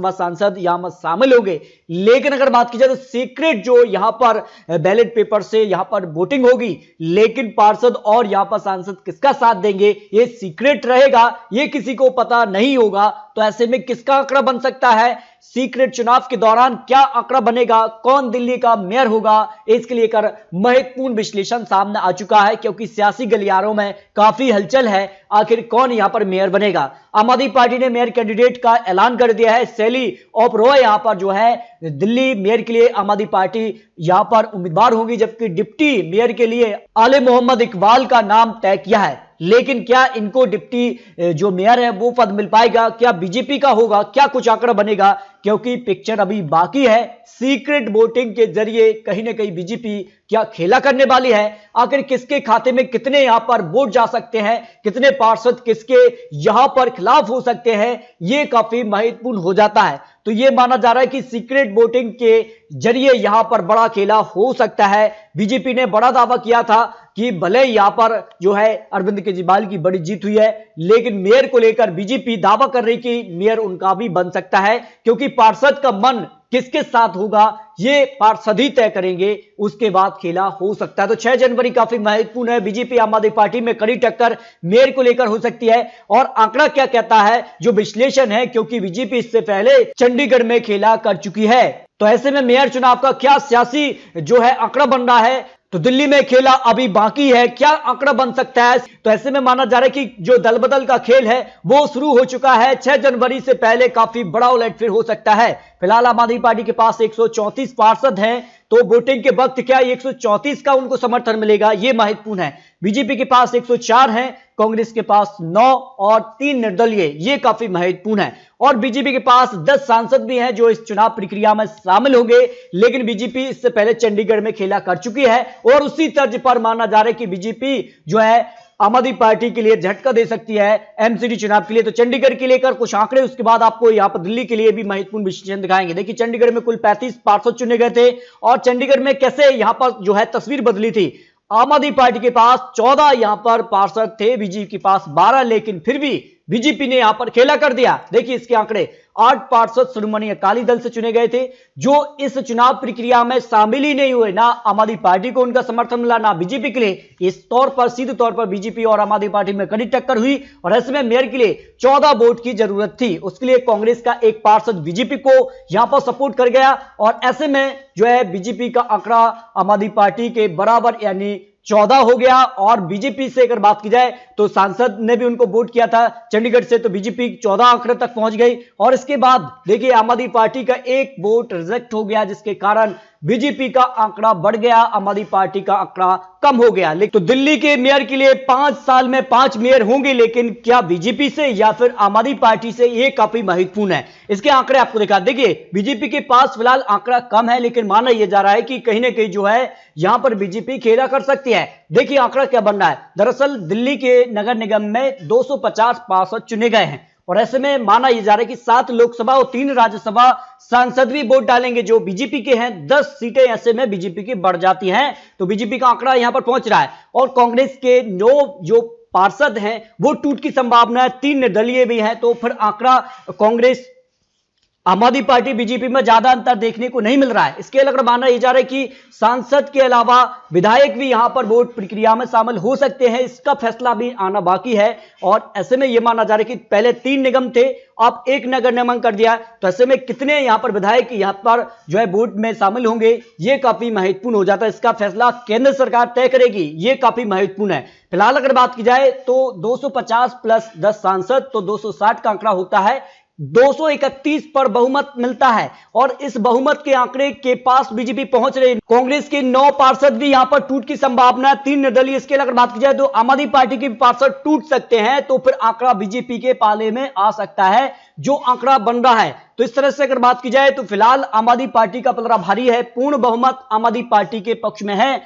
सांसद यहां पर शामिल होंगे। लेकिन अगर बात की जाए तो सीक्रेट जो यहां पर बैलेट पेपर से यहां पर वोटिंग होगी, लेकिन पार्षद और यहां पर सांसद किसका साथ देंगे ये सीक्रेट रहेगा, ये किसी को पता नहीं होगा। तो ऐसे में किसका आंकड़ा बन सकता है, सीक्रेट चुनाव के दौरान क्या आंकड़ा बनेगा, कौन दिल्ली का मेयर होगा, इसके लेकर महत्वपूर्ण विश्लेषण सामने आ चुका है, क्योंकि सियासी गलियारों में काफी हलचल है। आखिर कौन यहां पर मेयर बनेगा। आम आदमी पार्टी ने मेयर कैंडिडेट का ऐलान कर दिया है। शैली ओबरॉय यहां पर जो है दिल्ली मेयर के लिए आम आदमी पार्टी यहां पर उम्मीदवार होगी, जबकि डिप्टी मेयर के लिए आले मोहम्मद इकबाल का नाम तय किया है। लेकिन क्या इनको डिप्टी जो मेयर है वो पद मिल पाएगा, क्या बीजेपी का होगा, क्या कुछ आंकड़ा बनेगा, क्योंकि पिक्चर अभी बाकी है। सीक्रेट वोटिंग के जरिए कहीं ना कहीं बीजेपी क्या खेला करने वाली है, आखिर किसके खाते में कितने यहां पर वोट जा सकते हैं, कितने पार्षद किसके यहां पर खिलाफ हो सकते हैं, यह काफी महत्वपूर्ण हो जाता है। तो यह माना जा रहा है कि सीक्रेट वोटिंग के जरिए यहां पर बड़ा खेला हो सकता है। बीजेपी ने बड़ा दावा किया था कि भले यहां पर जो है अरविंद केजरीवाल की बड़ी जीत हुई है, लेकिन मेयर को लेकर बीजेपी दावा कर रही कि मेयर उनका भी बन सकता है, क्योंकि पार्षद का मन किसके साथ होगा ये पार्षद ही तय करेंगे, उसके बाद खेला हो सकता है। तो 6 जनवरी काफी महत्वपूर्ण है। बीजेपी आम आदमी पार्टी में कड़ी टक्कर मेयर को लेकर हो सकती है। और आंकड़ा क्या कहता है, जो विश्लेषण है, क्योंकि बीजेपी इससे पहले चंडीगढ़ में खेला कर चुकी है, तो ऐसे में मेयर चुनाव का क्या सियासी जो है आंकड़ा बन रहा है, तो दिल्ली में खेला अभी बाकी है, क्या आंकड़ा बन सकता है। तो ऐसे में माना जा रहा है कि जो दल बदल का खेल है वो शुरू हो चुका है। 6 जनवरी से पहले काफी बड़ा उलटफेर हो सकता है। फिलहाल आम आदमी पार्टी के पास 134 पार्षद हैं, तो वोटिंग के वक्त क्या 134 का उनको समर्थन मिलेगा, यह महत्वपूर्ण है। बीजेपी के पास 104 हैं, कांग्रेस के पास 9 और 3 निर्दलीय, ये काफी महत्वपूर्ण है। और बीजेपी के पास 10 सांसद भी हैं जो इस चुनाव प्रक्रिया में शामिल होंगे, लेकिन बीजेपी इससे पहले चंडीगढ़ में खेला कर चुकी है। और उसी तर्ज पर माना जा रहा है कि बीजेपी जो है आम आदमी पार्टी के लिए झटका दे सकती है एमसीडी चुनाव के लिए। तो चंडीगढ़ के लेकर कुछ आंकड़े, उसके बाद आपको यहां पर दिल्ली के लिए भी महत्वपूर्ण विश्लेषण दिखाएंगे। देखिए चंडीगढ़ में कुल 35 पार्षद चुने गए थे, और चंडीगढ़ में कैसे यहां पर जो है तस्वीर बदली थी। आम आदमी पार्टी के पास 14 यहां पर पार्षद थे, बीजेपी के पास 12, लेकिन फिर भी बीजेपी ने यहां पर खेला कर दिया। देखिए इसके आंकड़े, 8 पार्षद शिरोमणि अकाली दल से चुने गए थे, जो इस चुनाव प्रक्रिया में शामिल ही नहीं हुए। ना आम आदमी पार्टी को उनका समर्थन मिला, ना बीजेपी के लिए। इस तौर पर सीधे तौर पर बीजेपी और आम आदमी पार्टी में कड़ी टक्कर हुई, और ऐसे में मेयर के लिए 14 वोट की जरूरत थी। उसके लिए कांग्रेस का एक पार्षद बीजेपी को यहां पर सपोर्ट कर गया, और ऐसे में जो है बीजेपी का आंकड़ा आम आदमी पार्टी के बराबर यानी 14 हो गया। और बीजेपी से अगर बात की जाए तो सांसद ने भी उनको वोट किया था चंडीगढ़ से, तो बीजेपी 14 आंकड़े तक पहुंच गई। और इसके बाद देखिए आम आदमी पार्टी का एक वोट रिजेक्ट हो गया, जिसके कारण बीजेपी का आंकड़ा बढ़ गया, आम आदमी पार्टी का आंकड़ा कम हो गया। लेकिन तो दिल्ली के मेयर के लिए 5 साल में 5 मेयर होंगे, लेकिन क्या बीजेपी से या फिर आम आदमी पार्टी से, ये काफी महत्वपूर्ण है। इसके आंकड़े आपको दिखा, देखिए बीजेपी के पास फिलहाल आंकड़ा कम है, लेकिन माना यह जा रहा है कि कहीं ना कहीं जो है यहां पर बीजेपी खेला कर सकती है। देखिए आंकड़ा क्या बन रहा है, दरअसल दिल्ली के नगर निगम में 250 पार्षद चुने गए हैं, और ऐसे में माना यह जा रहा है कि 7 लोकसभा और 3 राज्यसभा सांसद भी वोट डालेंगे जो बीजेपी के हैं। 10 सीटें ऐसे में बीजेपी की बढ़ जाती हैं, तो बीजेपी का आंकड़ा यहां पर पहुंच रहा है। और कांग्रेस के 9 जो पार्षद हैं वो टूट की संभावना है, 3 निर्दलीय भी हैं, तो फिर आंकड़ा कांग्रेस आम आदमी पार्टी बीजेपी में ज्यादा अंतर देखने को नहीं मिल रहा है। इसके अलावा माना यह जा रहा है कि सांसद के अलावा विधायक भी यहां पर वोट प्रक्रिया में शामिल हो सकते हैं, इसका फैसला भी आना बाकी है। और ऐसे में यह माना जा रहा है कि पहले 3 निगम थे, अब 1 नगर निगम कर दिया, तो ऐसे में कितने यहां पर विधायक यहां पर जो है वोट में शामिल होंगे, यह काफी महत्वपूर्ण हो जाता है। इसका फैसला केंद्र सरकार तय करेगी, यह काफी महत्वपूर्ण है। फिलहाल अगर बात की जाए तो 250 प्लस 10 सांसद, तो 260 का आंकड़ा होता है। 231 पर बहुमत मिलता है, और इस बहुमत के आंकड़े के पास बीजेपी पहुंच रही है। कांग्रेस के 9 पार्षद भी यहां पर टूट की संभावना है, 3 निर्दलीय। इसके अगर बात की जाए तो आम आदमी पार्टी के पार्षद टूट सकते हैं, तो फिर आंकड़ा बीजेपी के पाले में आ सकता है, जो आंकड़ा बन रहा है। तो इस तरह से अगर बात की जाए तो फिलहाल आम आदमी पार्टी का पलड़ा भारी है, पूर्ण बहुमत आम आदमी पार्टी के पक्ष में है।